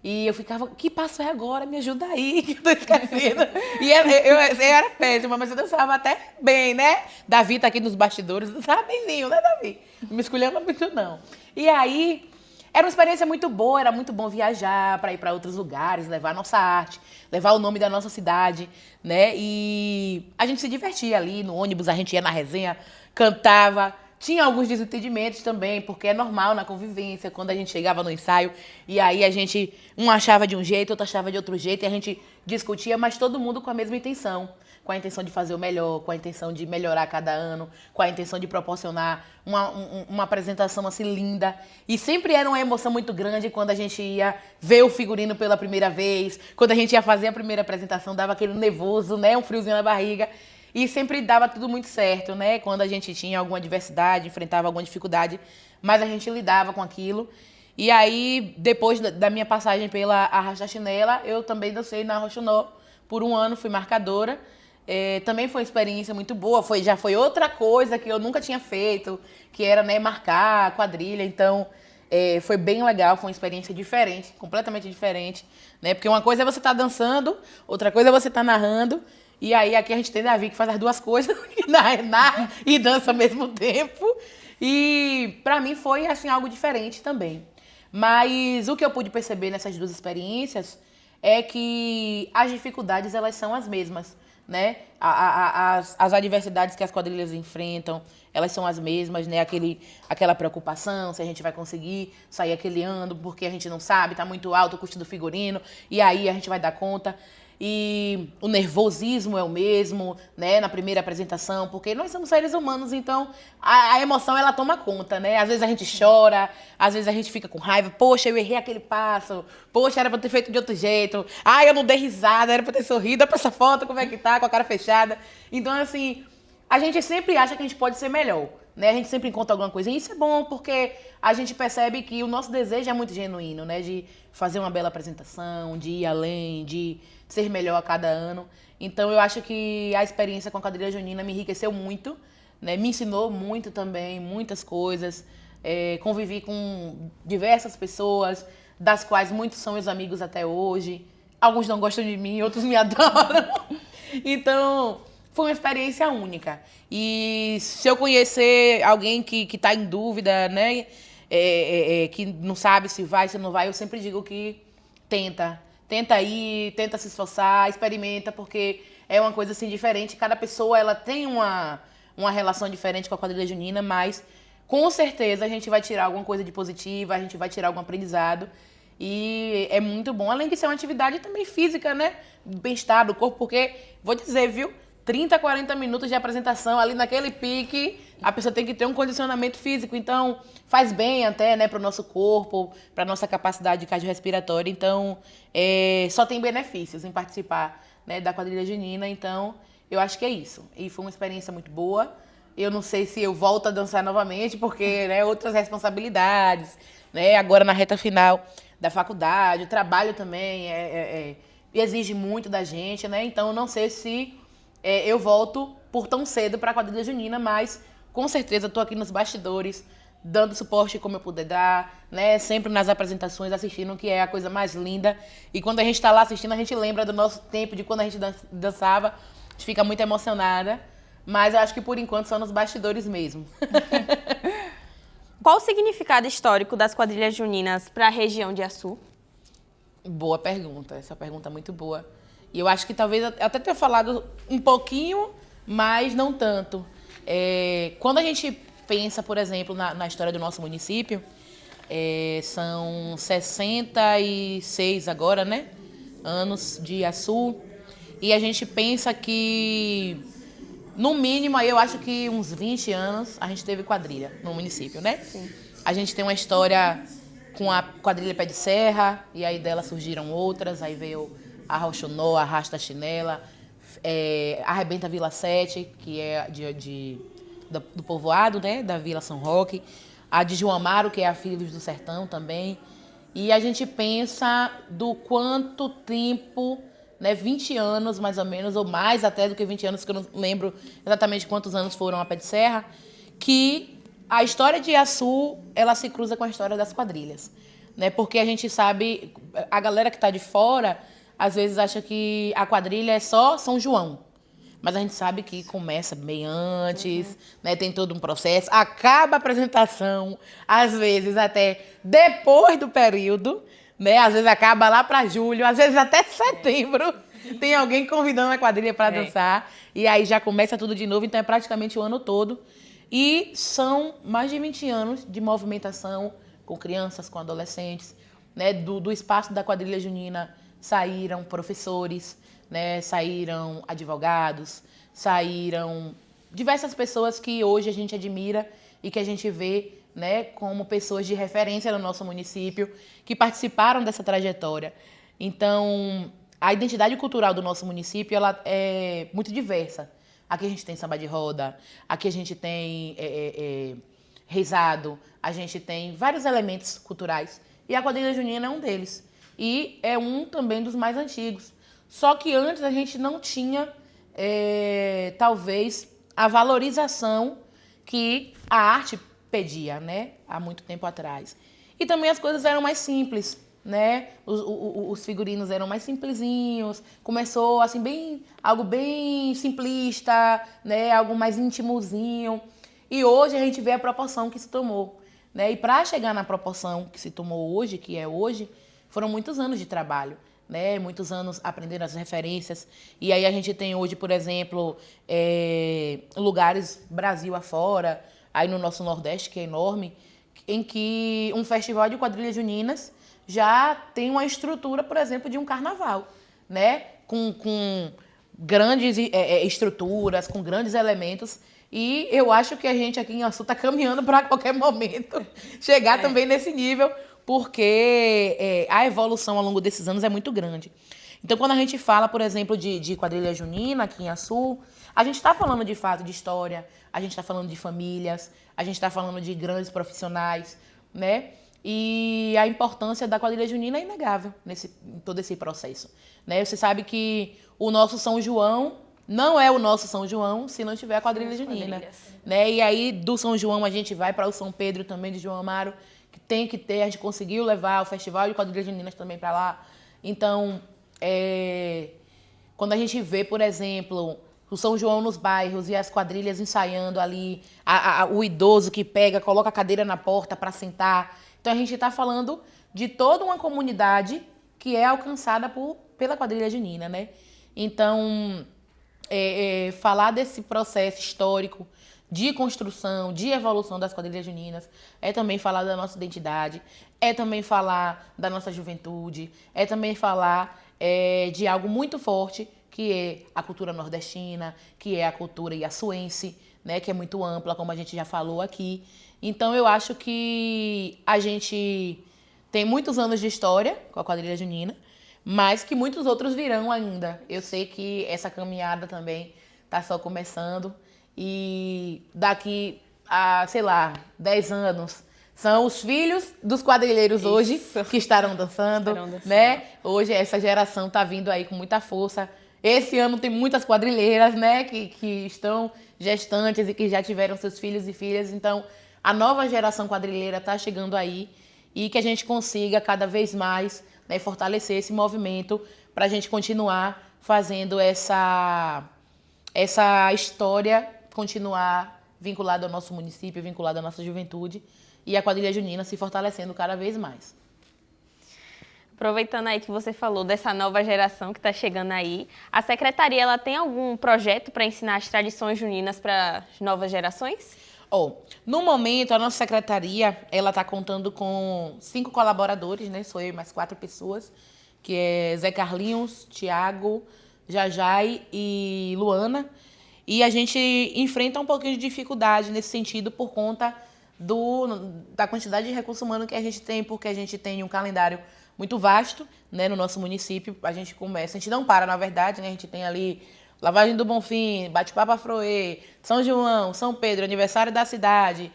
E eu ficava, que passo é agora? Me ajuda aí, que eu tô esquecendo. E eu era péssima, mas eu dançava até bem, né? Davi tá aqui nos bastidores, dançava benzinho, né, Davi? Não me escolhendo muito, não. E aí, era uma experiência muito boa, era muito bom viajar para ir para outros lugares, levar a nossa arte, levar o nome da nossa cidade, né? E a gente se divertia ali no ônibus, a gente ia na resenha, cantava. Tinha alguns desentendimentos também, porque é normal na convivência, quando a gente chegava no ensaio, e aí a gente, um achava de um jeito, outro achava de outro jeito, e a gente discutia, mas todo mundo com a mesma intenção. Com a intenção de fazer o melhor, com a intenção de melhorar cada ano, com a intenção de proporcionar uma apresentação assim linda. E sempre era uma emoção muito grande quando a gente ia ver o figurino pela primeira vez, quando a gente ia fazer a primeira apresentação, dava aquele nervoso, né, um friozinho na barriga. E sempre dava tudo muito certo, né? Quando a gente tinha alguma adversidade, enfrentava alguma dificuldade, mas a gente lidava com aquilo. E aí, depois da minha passagem pela Arrasta Chinela, eu também dancei na Roxinó por um ano, fui marcadora. Também foi uma experiência muito boa, já foi outra coisa que eu nunca tinha feito, que era, né, marcar a quadrilha. Então, foi bem legal, foi uma experiência diferente, completamente diferente, né? Porque uma coisa é você estar dançando, outra coisa é você estar narrando. E aí aqui a gente tem Davi que faz as duas coisas, narra e dança ao mesmo tempo. E pra mim foi assim algo diferente também. Mas o que eu pude perceber nessas duas experiências é que as dificuldades elas são as mesmas, né? As adversidades que as quadrilhas enfrentam, elas são as mesmas, né? Aquela preocupação se a gente vai conseguir sair aquele ano, porque a gente não sabe, tá muito alto o custo do figurino, e aí a gente vai dar conta. E o nervosismo é o mesmo, né, na primeira apresentação, porque nós somos seres humanos, então a emoção ela toma conta, né? Às vezes a gente chora, às vezes a gente fica com raiva, poxa, eu errei aquele passo, poxa, era pra ter feito de outro jeito, ai, eu não dei risada, era pra ter sorrido, olha pra essa foto, como é que tá, com a cara fechada. Então, assim, a gente sempre acha que a gente pode ser melhor, né? A gente sempre encontra alguma coisa, e isso é bom, porque a gente percebe que o nosso desejo é muito genuíno, né? De fazer uma bela apresentação, de ir além, de ser melhor a cada ano. Então, eu acho que a experiência com a quadrilha junina me enriqueceu muito, né? Me ensinou muito também, muitas coisas. Convivi com diversas pessoas, das quais muitos são meus amigos até hoje. Alguns não gostam de mim, outros me adoram. Então, foi uma experiência única. E se eu conhecer alguém que está em dúvida, né? Que não sabe se vai, se não vai, eu sempre digo que tenta ir, tenta se esforçar, experimenta, porque é uma coisa assim diferente. Cada pessoa ela tem uma relação diferente com a quadrilha junina, mas com certeza a gente vai tirar alguma coisa de positiva, a gente vai tirar algum aprendizado. E é muito bom, além de ser uma atividade também física, né? Bem-estar do corpo, porque, vou dizer, viu? 30, 40 minutos de apresentação ali naquele pique, a pessoa tem que ter um condicionamento físico, então faz bem até, né, para o nosso corpo, para a nossa capacidade cardiorrespiratória, então só tem benefícios em participar, né, da quadrilha junina, então eu acho que é isso. E foi uma experiência muito boa, eu não sei se eu volto a dançar novamente, porque, né, outras responsabilidades, né, agora na reta final da faculdade, o trabalho também exige muito da gente, né, então eu não sei se eu volto por tão cedo para a quadrilha junina, mas com certeza estou aqui nos bastidores, dando suporte como eu puder dar, né? Sempre nas apresentações, assistindo, que é a coisa mais linda. E quando a gente está lá assistindo, a gente lembra do nosso tempo, de quando a gente dançava, a gente fica muito emocionada. Mas eu acho que por enquanto só nos bastidores mesmo. Qual o significado histórico das quadrilhas juninas para a região de Açu? Boa pergunta, essa pergunta é muito boa. E eu acho que talvez eu até tenha falado um pouquinho, mas não tanto. Quando a gente pensa, por exemplo, na história do nosso município, são 66 agora, né? Anos de Açu. E a gente pensa que, no mínimo, aí eu acho que uns 20 anos a gente teve quadrilha no município, né? Sim. A gente tem uma história com a quadrilha Pé de Serra, e aí dela surgiram outras, aí veio a Rochonó, a Arrasta Chinela, Arrebenta Vila 7, que é do povoado, né, da Vila São Roque, a de João Amaro, que é a Filhos do Sertão também. E a gente pensa do quanto tempo, né, 20 anos mais ou menos, ou mais até do que 20 anos, que eu não lembro exatamente quantos anos foram a Pé de Serra, que a história de Açu, ela se cruza com a história das quadrilhas, né, porque a gente sabe, a galera que está de fora às vezes acha que a quadrilha é só São João. Mas a gente sabe que começa bem antes, né? Tem todo um processo. Acaba a apresentação, às vezes até depois do período, né? Às vezes acaba lá para julho, às vezes até setembro. Tem alguém convidando a quadrilha para dançar. E aí já começa tudo de novo, então é praticamente o ano todo. E são mais de 20 anos de movimentação com crianças, com adolescentes, né? Do espaço da quadrilha junina saíram professores, né? Saíram advogados, saíram diversas pessoas que hoje a gente admira e que a gente vê, né, como pessoas de referência no nosso município, que participaram dessa trajetória. Então, a identidade cultural do nosso município ela é muito diversa. Aqui a gente tem samba de roda, aqui a gente tem reizado, a gente tem vários elementos culturais. E a quadrilha junina é um deles. E é um também dos mais antigos. Só que antes a gente não tinha, talvez, a valorização que a arte pedia, né? Há muito tempo atrás. E também as coisas eram mais simples, né? Os figurinos eram mais simplesinhos. Começou assim, algo bem simplista, né? Algo mais intimozinho. E hoje a gente vê a proporção que se tomou, né? E para chegar na proporção que se tomou hoje, que é hoje, foram muitos anos de trabalho, né? Muitos anos aprendendo as referências. E aí a gente tem hoje, por exemplo, lugares Brasil afora, aí no nosso Nordeste, que é enorme, em que um festival de quadrilhas juninas já tem uma estrutura, por exemplo, de um carnaval, né? Com grandes estruturas, com grandes elementos. E eu acho que a gente aqui em Açu está caminhando para a qualquer momento chegar também nesse nível, porque a evolução ao longo desses anos é muito grande. Então, quando a gente fala, por exemplo, de quadrilha junina aqui em Açu, a gente está falando de fato de história, a gente está falando de famílias, a gente está falando de grandes profissionais, né? E a importância da quadrilha junina é inegável em todo esse processo, né? Você sabe que o nosso São João não é o nosso São João se não tiver a quadrilha junina, né? E aí do São João a gente vai para o São Pedro também de João Amaro, que tem que ter, a gente conseguiu levar o Festival de Quadrilhas Juninas também para lá. Então, quando a gente vê, por exemplo, o São João nos bairros e as quadrilhas ensaiando ali, o idoso que pega, coloca a cadeira na porta para sentar. Então, a gente está falando de toda uma comunidade que é alcançada pela quadrilha junina, né? Então, falar desse processo histórico de construção, de evolução das quadrilhas juninas, é também falar da nossa identidade, é também falar da nossa juventude, é também falar de algo muito forte, que é a cultura nordestina, que é a cultura iaçuense, né, que é muito ampla, como a gente já falou aqui. Então, eu acho que a gente tem muitos anos de história com a quadrilha junina, mas que muitos outros virão ainda. Eu sei que essa caminhada também está só começando e daqui a, 10 anos, são os filhos dos quadrilheiros hoje que estarão dançando, né? Hoje essa geração está vindo aí com muita força. Esse ano tem muitas quadrilheiras, né, que estão gestantes e que já tiveram seus filhos e filhas. Então, a nova geração quadrilheira está chegando aí e que a gente consiga cada vez mais, né, fortalecer esse movimento para a gente continuar fazendo essa história, continuar vinculada ao nosso município, vinculada à nossa juventude e a quadrilha junina se fortalecendo cada vez mais. Aproveitando aí que você falou dessa nova geração que está chegando aí, a secretaria ela tem algum projeto para ensinar as tradições juninas para as novas gerações? No momento, a nossa secretaria ela está contando com 5 colaboradores, né? Sou eu e mais 4 pessoas, que é Zé Carlinhos, Tiago, Jajai e Luana. E a gente enfrenta um pouquinho de dificuldade nesse sentido por conta da quantidade de recurso humano que a gente tem, porque a gente tem um calendário muito vasto, né, no nosso município. A gente não para, na verdade, né? A gente tem ali Lavagem do Bonfim, Bate-Papo Afroê, São João, São Pedro, aniversário da cidade,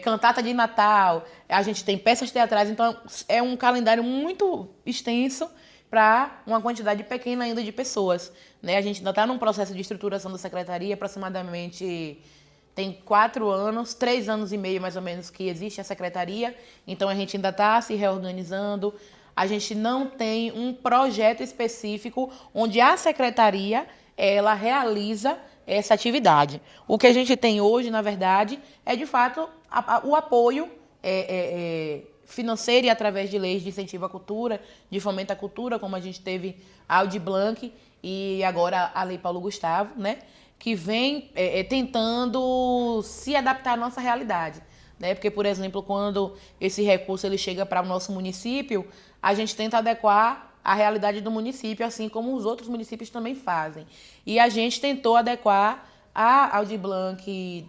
cantata de Natal, a gente tem peças teatrais, então é um calendário muito extenso para uma quantidade pequena ainda de pessoas, né? A gente ainda está num processo de estruturação da secretaria, aproximadamente tem 4 anos, 3 anos e meio mais ou menos que existe a secretaria, então a gente ainda está se reorganizando. A gente não tem um projeto específico onde a secretaria ela realiza essa atividade. O que a gente tem hoje, na verdade, é de fato o apoio financeiro e através de leis de incentivo à cultura, de fomento à cultura, como a gente teve a Aldir Blanc e agora a Lei Paulo Gustavo, né, que vem tentando se adaptar à nossa realidade, né? Porque, por exemplo, quando esse recurso ele chega para o nosso município, a gente tenta adequar a realidade do município, assim como os outros municípios também fazem. E a gente tentou adequar a Aldir Blanc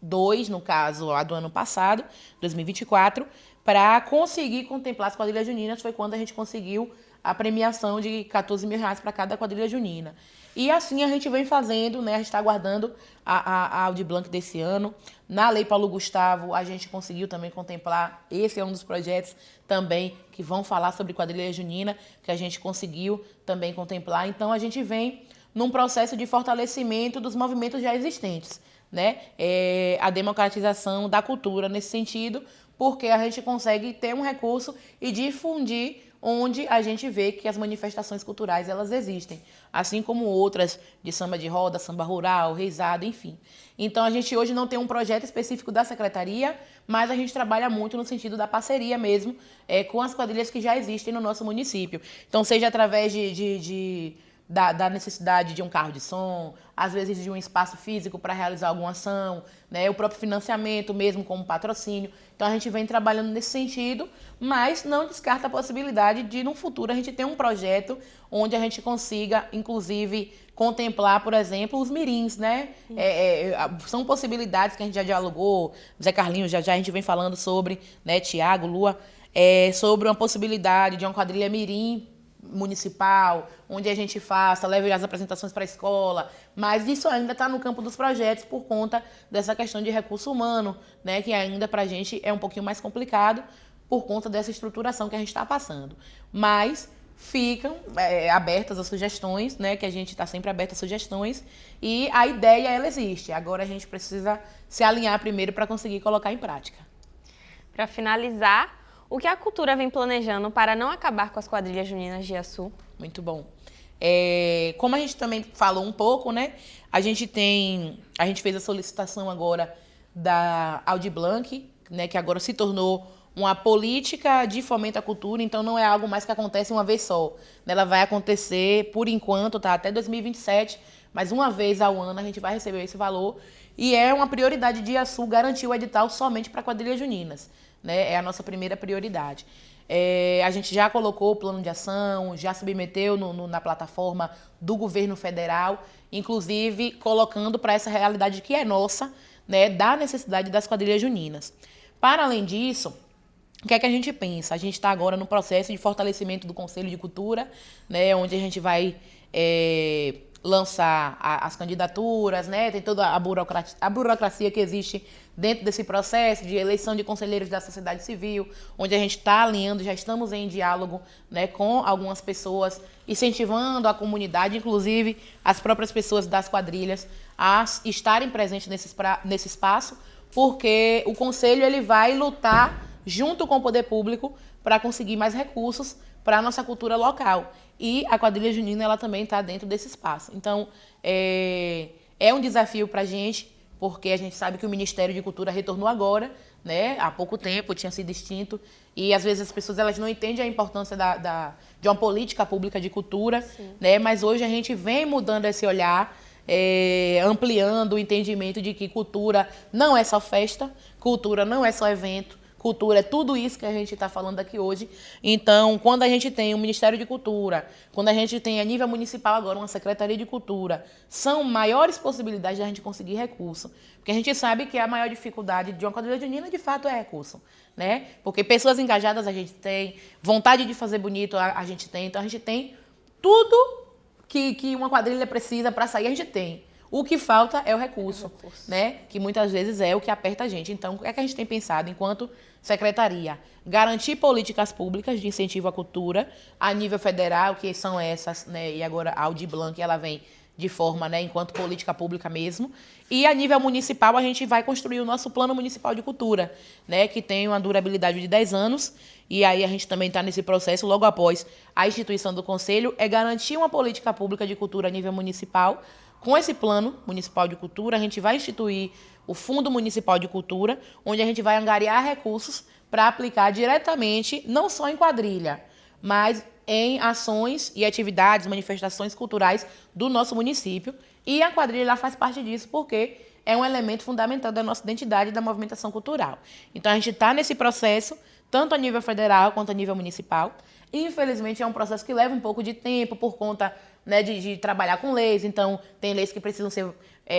2, no caso, a do ano passado, 2024, para conseguir contemplar as quadrilhas juninas. Foi quando a gente conseguiu a premiação de R$14 mil para cada quadrilha junina. E assim a gente vem fazendo, né? A gente está aguardando a Aldir Blanc desse ano. Na Lei Paulo Gustavo, a gente conseguiu também contemplar, esse é um dos projetos também que vão falar sobre quadrilha junina, que a gente conseguiu também contemplar. Então, a gente vem num processo de fortalecimento dos movimentos já existentes, né? A democratização da cultura nesse sentido, porque a gente consegue ter um recurso e difundir onde a gente vê que as manifestações culturais elas existem, assim como outras de samba de roda, samba rural, reizado, enfim. Então a gente hoje não tem um projeto específico da secretaria, mas a gente trabalha muito no sentido da parceria mesmo com as quadrilhas que já existem no nosso município. Então seja através da necessidade de um carro de som, às vezes de um espaço físico para realizar alguma ação, né? O próprio financiamento mesmo como patrocínio. Então a gente vem trabalhando nesse sentido, mas não descarta a possibilidade de, no futuro, a gente ter um projeto onde a gente consiga, inclusive, contemplar, por exemplo, os mirins, né? São possibilidades que a gente já dialogou, Zé Carlinhos, já a gente vem falando sobre, né, Tiago, Lua, sobre uma possibilidade de uma quadrilha mirim municipal, onde a gente leve as apresentações para a escola, mas isso ainda está no campo dos projetos por conta dessa questão de recurso humano, né, que ainda para a gente é um pouquinho mais complicado por conta dessa estruturação que a gente está passando. Mas ficam abertas as sugestões, né, que a gente está sempre aberto a sugestões, e a ideia ela existe. Agora a gente precisa se alinhar primeiro para conseguir colocar em prática. Para finalizar, o que a cultura vem planejando para não acabar com as quadrilhas juninas de Iaçu? Muito bom. Como a gente também falou um pouco, né? A gente fez a solicitação agora da Aldir Blanc, né? Que agora se tornou uma política de fomento à cultura, então não é algo mais que acontece uma vez só. Ela vai acontecer, por enquanto, tá? Até 2027, mas uma vez ao ano a gente vai receber esse valor. E é uma prioridade de Iaçu garantir o edital somente para quadrilhas juninas. Né? É a nossa primeira prioridade. A gente já colocou o plano de ação, já submeteu na plataforma do governo federal, inclusive colocando para essa realidade que é nossa, né, da necessidade das quadrilhas juninas. Para além disso, o que é que a gente pensa? A gente está agora no processo de fortalecimento do Conselho de Cultura, né, onde a gente vai lançar as candidaturas, né? Tem toda a burocracia que existe dentro desse processo de eleição de conselheiros da sociedade civil, onde a gente está alinhando, já estamos em diálogo, né, com algumas pessoas, incentivando a comunidade, inclusive as próprias pessoas das quadrilhas, a estarem presentes nesse espaço, porque o conselho ele vai lutar junto com o poder público para conseguir mais recursos para a nossa cultura local. E a quadrilha junina ela também está dentro desse espaço. Então, é um desafio para a gente, porque a gente sabe que o Ministério de Cultura retornou agora, né? Há pouco tempo, tinha sido extinto, e às vezes as pessoas elas não entendem a importância de uma política pública de cultura, né? Mas hoje a gente vem mudando esse olhar, ampliando o entendimento de que cultura não é só festa, cultura não é só evento, cultura é tudo isso que a gente está falando aqui hoje. Então, quando a gente tem um Ministério de Cultura, quando a gente tem a nível municipal agora uma Secretaria de Cultura, são maiores possibilidades de a gente conseguir recurso. Porque a gente sabe que a maior dificuldade de uma quadrilha junina, de fato, é recurso, né? Porque pessoas engajadas a gente tem, vontade de fazer bonito a gente tem, então a gente tem tudo que uma quadrilha precisa para sair, a gente tem. O que falta é o recurso, né? Que muitas vezes é o que aperta a gente. Então, o que é que a gente tem pensado enquanto secretaria? Garantir políticas públicas de incentivo à cultura a nível federal, que são essas, né? E agora a Aldir Blanc, ela vem de forma, né, enquanto política pública mesmo. E a nível municipal, a gente vai construir o nosso Plano Municipal de Cultura, né? Que tem uma durabilidade de 10 anos. E aí a gente também está nesse processo, logo após a instituição do Conselho, é garantir uma política pública de cultura a nível municipal. Com esse Plano Municipal de Cultura, a gente vai instituir o Fundo Municipal de Cultura, onde a gente vai angariar recursos para aplicar diretamente, não só em quadrilha, mas em ações e atividades, manifestações culturais do nosso município. E a quadrilha ela faz parte disso porque é um elemento fundamental da nossa identidade e da movimentação cultural. Então, a gente está nesse processo, tanto a nível federal quanto a nível municipal. E, infelizmente, é um processo que leva um pouco de tempo por conta, né, de trabalhar com leis. Então, tem leis que precisam ser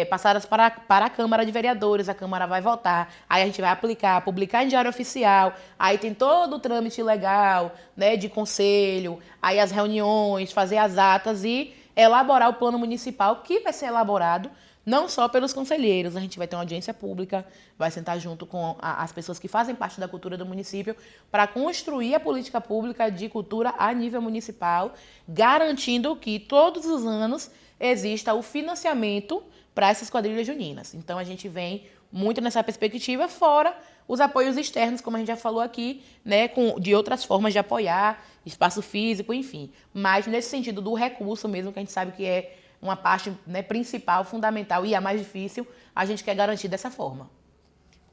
passadas para a Câmara de Vereadores, a Câmara vai votar, aí a gente vai aplicar, publicar em Diário Oficial, aí tem todo o trâmite legal, né, de conselho, aí as reuniões, fazer as atas e elaborar o plano municipal, que vai ser elaborado não só pelos conselheiros, a gente vai ter uma audiência pública, vai sentar junto com as pessoas que fazem parte da cultura do município para construir a política pública de cultura a nível municipal, garantindo que todos os anos exista o financiamento para essas quadrilhas juninas. Então, a gente vem muito nessa perspectiva, fora os apoios externos, como a gente já falou aqui, né, de outras formas de apoiar, espaço físico, enfim. Mas nesse sentido do recurso mesmo, que a gente sabe que é uma parte, né, principal, fundamental e a mais difícil, a gente quer garantir dessa forma.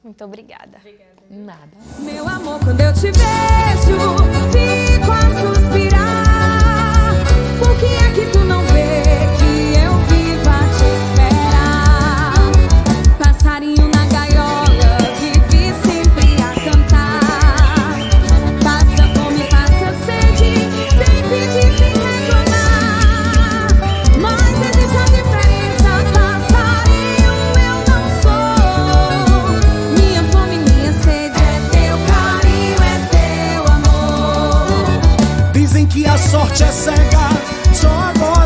Muito obrigada. Nada. Meu amor, quando eu te vejo, fico a suspirar. Por que é que tu não vê que eu vivo a te esperar? Passarinho na gaiola, vive sempre a cantar. Passa fome, passa sede, sem pedir, sem reclamar. Mas existe a diferença, passarinho eu não sou. Minha fome, minha sede é teu carinho, é teu amor. Dizem que a sorte é cega, só agora